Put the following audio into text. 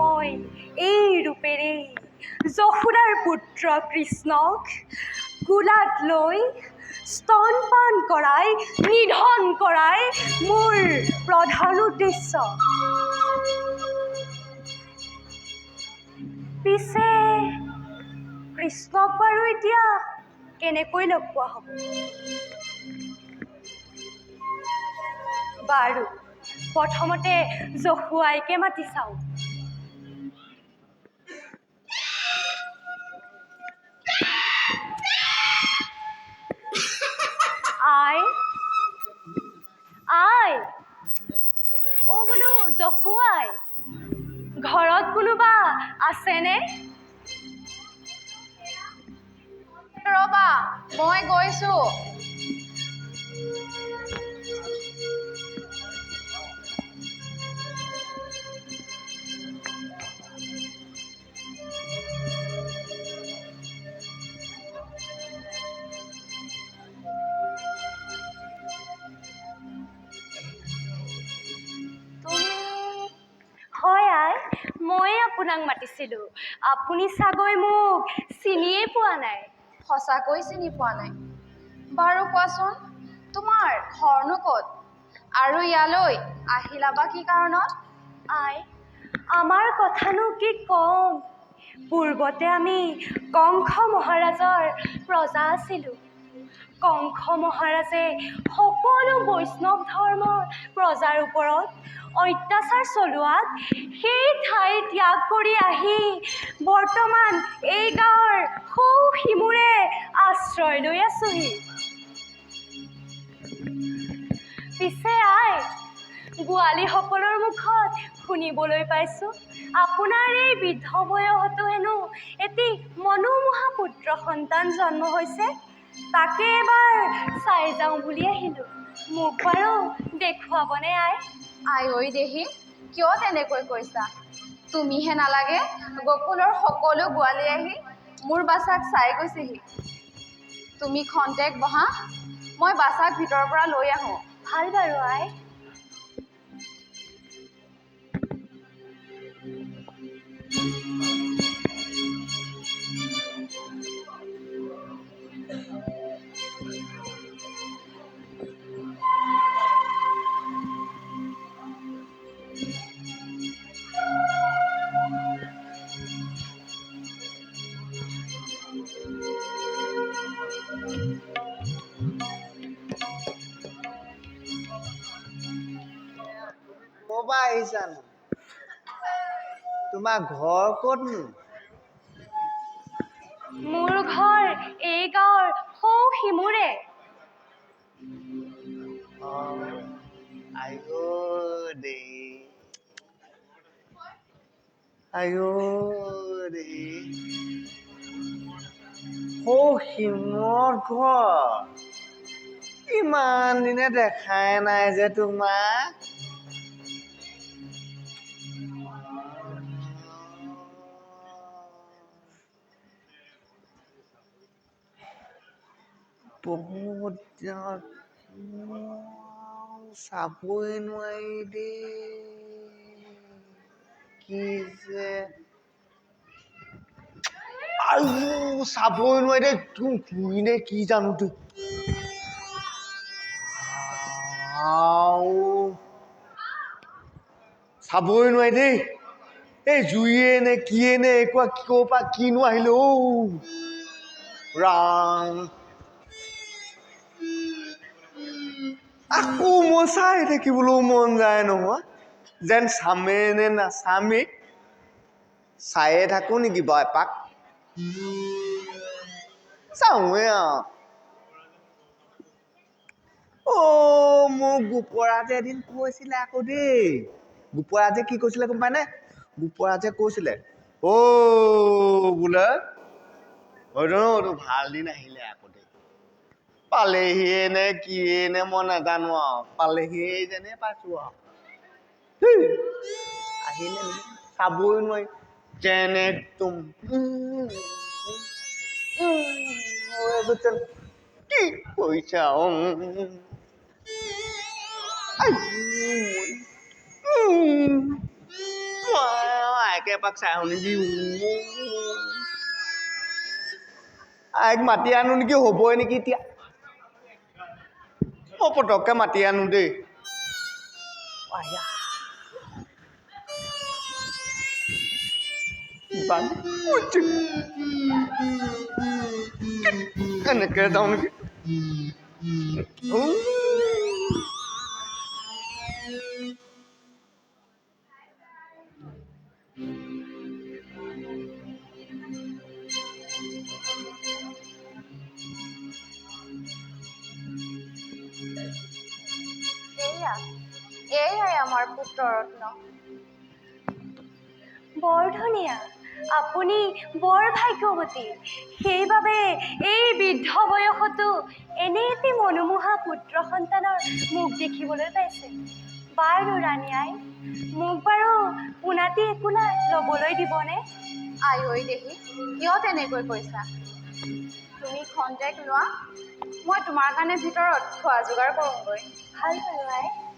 মই এই ৰূপেৰে যশোদাৰ পুত্ৰ কৃষ্ণক কোলাত লৈ স্তনপান কৰাই নিধন কৰাই মোৰ প্ৰধান উদ্দেশ্য। পিছে কৃষ্ণক বাৰু এতিয়া কেনেকৈ লগ পোৱা হ'ব? বাৰু প্ৰথমতে যশোৱাইকে মাতি চাওঁ। আই অ' বোলো যশোৱাই, ঘৰত কোনোবা আছেনে? ৰবা মই গৈছো। হয় আই, ময়ে আপোনাক মাতিছিলোঁ। আপুনি চাগৈ মোক চিনিয়ে পোৱা নাই। সঁচাকৈ চিনি পোৱা নাই। বাৰু কোৱাচোন, তোমাৰ ঘৰনো ক'ত আৰু ইয়ালৈ আহিলা বা কি কাৰণত? আই, আমাৰ কথানো কি ক'ম। পূৰ্বতে আমি কংস মহাৰাজৰ প্ৰজা আছিলোঁ। কংস মহাৰাজে সকলো বৈষ্ণৱ ধৰ্মৰ প্ৰজাৰ ওপৰত অত্যাচাৰ চলোৱাত সেই ঠাই ত্যাগ কৰি আহি বৰ্তমান এই গাঁৱৰ সৌ সিমূৰে আশ্ৰয় লৈ আছোহি। পিছে আই, গোৱালীসকলৰ মুখত শুনিবলৈ পাইছোঁ আপোনাৰ এই বৃদ্ধ বয়সতো হেনো এটি মনোমোহা পুত্ৰ সন্তান জন্ম হৈছে। তাকে এবাৰ চাই যাওঁ বুলি আহিলোঁ। মোক বাৰু দেখুৱাবনে আই? আই ঐ দেহি, কিয় তেনেকৈ কৈছা? তুমিহে নালাগে, গোকুলৰ সকলো গোৱালী আহি মোৰ বাচাক চাই গৈছেহি। তুমি খন্তেক বহা, মই বাচাক ভিতৰৰ পৰা লৈ আহোঁ। ভাল বাৰু আই। ক'বা আহিছানো? তোমাৰ ঘৰ ক'তনো? মোৰ ঘৰ এই গাঁৱৰ সৌ সিমূৰে। সৌ সিমূৰত ঘৰ? ইমান দিনে দেখাই নাই যে তোমাক। বহুত চাবই নোৱাৰি দেই, কি যে চাবই নোৱাৰি দেই। তুমি নে কি জানো তুই চাবই নোৱাৰি দেই। এই জুইয়ে নে কিয়ে নে একোৱা ক'ৰ পৰা কিনো আহিলে ৰাম। আকৌ মই চাই থাকিবলৈও মন যায় নহয়, যেন চামে নে নাচামে। চায়ে থাকো নেকি বাৰু এপাক? চাওঁৱে আৰু। মোক গোপৰাজে এদিন কৈছিলে আকৌ দেই গোপৰাজে কি কৈছিলে গম পায়নে গোপৰাজে কৈছিলে বোলে হয়তো ভাল দিন আহিলে আকৌ দেই পালেহিয়ে নে কিয়ে নে মই নাজানো আৰু পালেহিয়ে যেনে পাইছো আৰু আহিলে চাবই নোৱাৰি যেনে তুম কি কৈছা আইকে এপাক চাই আহো নেকি আইক মাতি আনো নেকি হ'বই নেকি এতিয়া মই পটককে মাতি আনো দেই এনেকে যাওঁ নেকি এয়াই আমাৰ পুত্ৰৰত্ন বৰ ধুনীয়া আপুনি বৰ ভাগ্যৱতী সেইবাবে এই বৃদ্ধ বয়সতো এনে এটি মনোমোহা পুত্ৰ সন্তানৰ মুখ দেখিবলৈ পাইছে বাৰু ৰাণী আই মোক বাৰু পোনাতি একোলা ল'বলৈ দিবনে আই দেহি কিয় তেনেকৈ কৈছা তুমি খন্তেক লোৱা মই তোমাৰ কাৰণে ভিতৰত খোৱা যোগাৰ কৰোঁগৈ ভাল বাৰু আই